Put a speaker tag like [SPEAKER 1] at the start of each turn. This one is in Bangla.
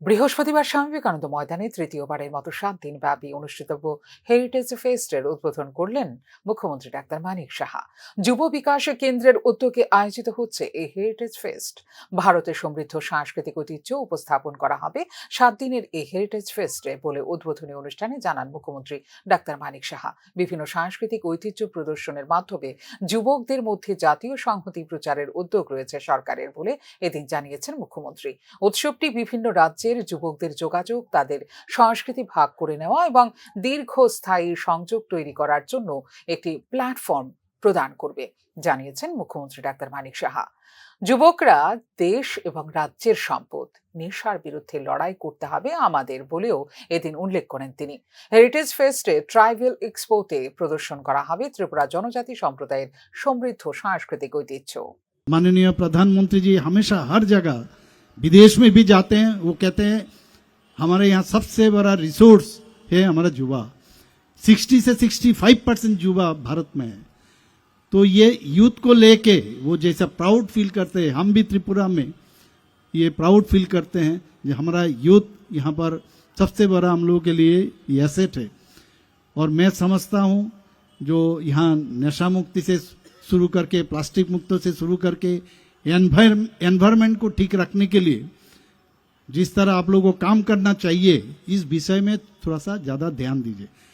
[SPEAKER 1] বৃহস্পতিবার স্বামী বিবেকানন্দ ময়দানে তৃতীয়বারের মতো 7 দিন ব্যাপী অনুষ্ঠিতব্য হেরিটেজ ফেস্টের উদ্বোধন করলেন মুখ্যমন্ত্রী ডাক্তার মানিক সাহা। যুব বিকাশ কেন্দ্রের উদ্যোগে আয়োজিত হচ্ছে এই হেরিটেজ ফেস্ট। ভারতের সমৃদ্ধ সাংস্কৃতিক ঐতিহ্য উপস্থাপন করা হবে 7 দিনের এই হেরিটেজ ফেস্টে বলে উদ্বোধনী অনুষ্ঠানে জানান মুখ্যমন্ত্রী ডাক্তার মানিক সাহা। বিভিন্ন সাংস্কৃতিক ঐতিহ্য প্রদর্শনের মাধ্যমে যুবকদের মধ্যে জাতীয় সংহতি প্রচারের উদ্যোগ রয়েছে সরকারের বলে এদিন জানিয়েছেন মুখ্যমন্ত্রী। উৎসবটি বিভিন্ন রাজ্যের যুবকদের যোগাযোগ, তাদের সংস্কৃতি ভাগ করে নেওয়া এবং দীর্ঘস্থায়ী সংযোগ তৈরি করার জন্য একটি প্ল্যাটফর্ম প্রদান করবে, জানিয়েছেন মুখ্যমন্ত্রী ডাক্তার মানিক সাহা। যুবকরা দেশ এবং রাজ্যের সম্পদ, নেশার বিরুদ্ধে লড়াই করতে হবে আমাদের বলেও এদিন উল্লেখ করেন তিনি। হেরিটেজ ফেস্টে ট্রাইবেল এক্সপোতে প্রদর্শন করা হবে ত্রিপুরা জনজাতি সম্প্রদায়ের সমৃদ্ধ সাংস্কৃতিক ঐতিহ্য।
[SPEAKER 2] माननीय प्रधानमंत्री जी हमेशा हर जगह विदेश में भी जाते हैं, वो कहते हैं हमारे यहाँ सबसे बड़ा रिसोर्स है हमारा युवा। 60 से 65% युवा भारत में है। तो ये यूथ को लेके वो जैसा प्राउड फील करते हैं, हम भी त्रिपुरा में ये प्राउड फील करते हैं कि हमारा यूथ यहाँ पर सबसे बड़ा हम लोगों के लिए ये एसेट है। और मैं समझता हूँ जो यहाँ नशा मुक्ति से शुरू करके प्लास्टिक मुक्त से शुरू करके एनवायरमेंट को ठीक रखने के लिए जिस तरह आप लोगों को काम करना चाहिए, इस विषय में थोड़ा सा ज़्यादा ध्यान दीजिए।